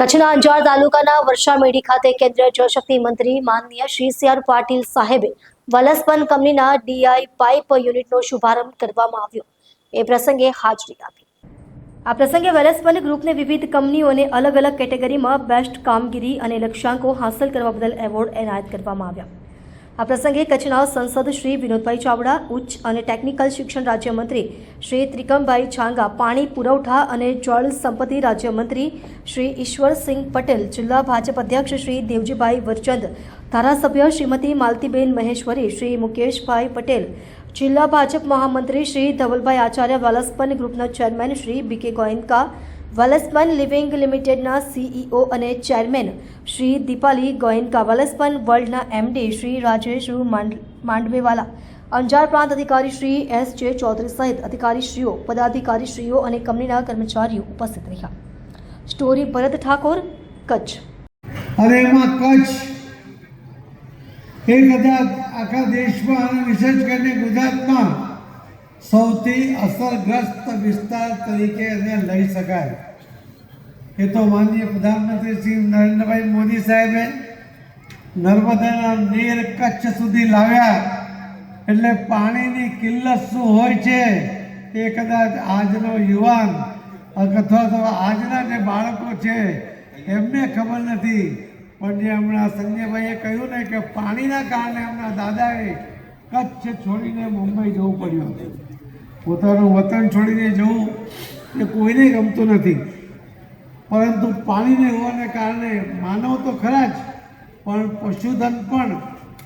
કચ્છના અંજાર તાલુકાના વર્ષામેડી ખાતે કેન્દ્રીય જળશક્તિ મંત્રી માનનીય શ્રી સી આર પાટીલ સાહેબે વલસપન કંપનીના ડીઆઈ પાઇપ યુનિટનો શુભારંભ કરવામાં આવ્યો. એ પ્રસંગે હાજરી આપી. આ પ્રસંગે વલસપન ગ્રુપને વિવિધ કંપનીઓને અલગ અલગ કેટેગરીમાં બેસ્ટ કામગીરી અને લક્ષ્યાંકો હાંસલ કરવા બદલ એવોર્ડ એનાયત કરવામાં આવ્યા. આ પ્રસંગે કચ્છના સંસદ શ્રી વિનોદભાઈ ચાવડા, ઉચ્ચ અને ટેકનિકલ શિક્ષણ રાજ્યમંત્રી શ્રી ત્રિકમભાઈ છાંગા, પાણી પુરવઠા અને જળ સંપત્તિ રાજ્યમંત્રી શ્રી ઈશ્વરસિંહ પટેલ, જિલ્લા ભાજપ અધ્યક્ષ શ્રી દેવજીભાઈ વરચંદ, ધારાસભ્ય શ્રીમતી માલતીબેન મહેશ્વરી, શ્રી મુકેશભાઈ પટેલ, જિલ્લા ભાજપ મહામંત્રી શ્રી ધવલભાઈ આચાર્ય, વલસપન ગ્રુપના ચેરમેન શ્રી બીકે ગોયનકા, વલસપન લિવિંગ લિમિટેડના સીઈઓ અને ચેરમેન શ્રી દીપાલી ગોયનકા, વલસપન વર્લ્ડના એમડી શ્રી રાજેશ માંડવેવાલા, અંજાર પ્રાંત અધિકારી શ્રી એસ જે ચૌધરી સહિત અધિકારીશ્રીઓ, પદાધિકારીશ્રીઓ અને કંપનીના કર્મચારીઓ ઉપસ્થિત રહ્યા. સ્ટોરી ભરત ઠાકોર, કચ્છ. અને એમાં કચ્છ એ કદાચ આખા દેશમાં અને વિશેષ કરીને ગુજરાતમાં સૌથી અસરગ્રસ્ત વિસ્તાર તરીકે એને લઈ શકાય. એ તો માનનીય પ્રધાનમંત્રી શ્રી નરેન્દ્રભાઈ મોદી સાહેબે નર્મદાના નીર કચ્છ સુધી લાવ્યા. એટલે પાણીની કિલ્લત શું હોય છે એ કદાચ આજનો યુવાન અથવા તો આજના જે બાળકો છે એમને ખબર નથી. પણ જે હમણાં સંજયભાઈએ કહ્યું ને કે પાણીના કારણે એમના દાદાએ કચ્છ છોડીને મુંબઈ જવું પડ્યું. પોતાનું વતન છોડીને જવું એ કોઈને ગમતું નથી, પરંતુ પાણીને હોવાને કારણે માનવ તો ખરા જ, પણ પશુધન પણ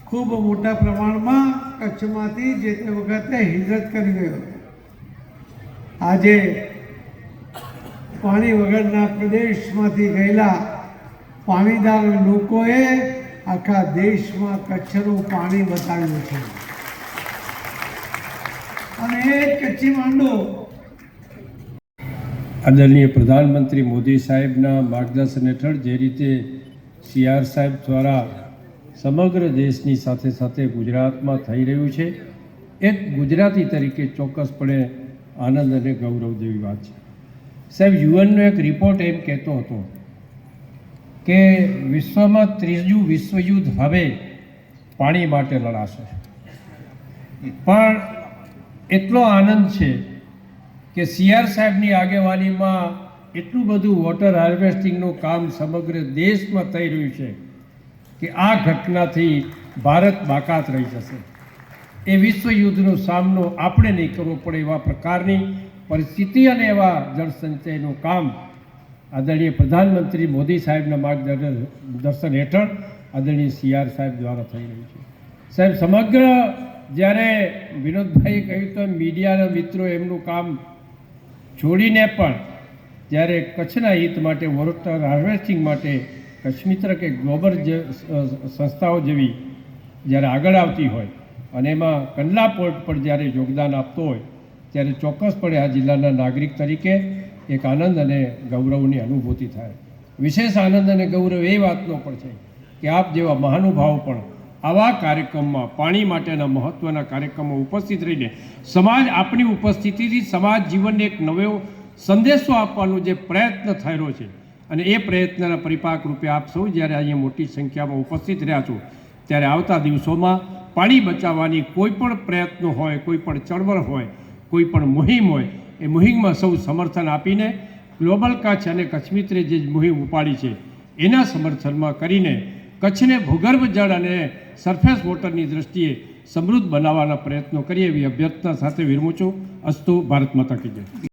ખૂબ મોટા પ્રમાણમાં કચ્છમાંથી જે તે વખતે હિજરત કરી ગયો. આજે પાણી વગરના પ્રદેશમાંથી ગયેલા પાણીદાર લોકોએ આખા દેશમાં કચ્છનું પાણી બતાવ્યું છે. અને એ કચ્છી માંડો આદરણીય પ્રધાનમંત્રી મોદી સાહેબના માર્ગદર્શન હેઠળ જે રીતે CR સાહેબ દ્વારા સમગ્ર દેશની સાથે સાથે ગુજરાતમાં થઈ રહ્યું છે, એક ગુજરાતી તરીકે ચોક્કસપણે આનંદ અને ગૌરવ જેવી વાત છે. સાહેબ, યુએનનો એક રિપોર્ટ એમ કહેતો હતો કે વિશ્વમાં ત્રીજું વિશ્વયુદ્ધ હવે પાણી માટે લડાશે. પણ એટલો આનંદ છે કે CR સાહેબની આગેવાનીમાં એટલું બધું વોટર હાર્વેસ્ટિંગનું કામ સમગ્ર દેશમાં થઈ રહ્યું છે કે આ ઘટનાથી ભારત બાકાત રહી જશે. એ વિશ્વયુદ્ધનો સામનો આપણે નહીં કરવો પડે એવા પ્રકારની પરિસ્થિતિ અને એવા જળસંચયનું કામ આદરણીય પ્રધાનમંત્રી મોદી સાહેબના માર્ગદર્શન હેઠળ આદરણીય CR સાહેબ દ્વારા થઈ રહ્યું છે. સાહેબ, સમગ્ર જ્યારે વિનોદભાઈએ કહ્યું તો મીડિયાના મિત્રો એમનું કામ છોડીને પણ જ્યારે કચ્છના હિત માટે, વોટર હાર્વેસ્ટિંગ માટે કચ્છ મિત્ર કે ગ્લોબલ જે સંસ્થાઓ જેવી જ્યારે આગળ આવતી હોય અને એમાં કંડલા પોર્ટ પર જ્યારે યોગદાન આપતો હોય ત્યારે ચોક્કસપણે આ જિલ્લાના નાગરિક તરીકે એક આનંદ અને ગૌરવની અનુભૂતિ થાય. વિશેષ આનંદ અને ગૌરવ એ વાતનો પણ છે કે આપ જેવા મહાનુભાવો પણ આવા કાર્યક્રમમાં, પાણી માટેના મહત્ત્વના કાર્યક્રમમાં ઉપસ્થિત રહીને સમાજ, આપણી ઉપસ્થિતિથી સમાજ જીવનને એક નવો સંદેશો આપવાનો જે પ્રયત્ન થયેલો છે અને એ પ્રયત્નના પરિપાક રૂપે આપ સૌ જ્યારે અહીંયા મોટી સંખ્યામાં ઉપસ્થિત રહ્યા છો ત્યારે આવતા દિવસોમાં પાણી બચાવવાની કોઈ પણ પ્રયત્નો હોય, કોઈ પણ ચળવળ હોય, કોઈ પણ મુહિમ હોય, એ મુહિમમાં સૌ સમર્થન આપીને ગ્લોબલ કચ્છ અને કચ્છ મિત્રે જે મુહિમ ઉપાડી છે એના સમર્થનમાં કરીને કચ્છને ભૂગર્ભ જળ અને સરફેસ વોટરની દૃષ્ટિએ સમૃદ્ધ બનાવવાના પ્રયત્નો કરીએ એવી અભ્યર્થના સાથે વિરમું છું. અસ્તુ. ભારત માતા કી જય.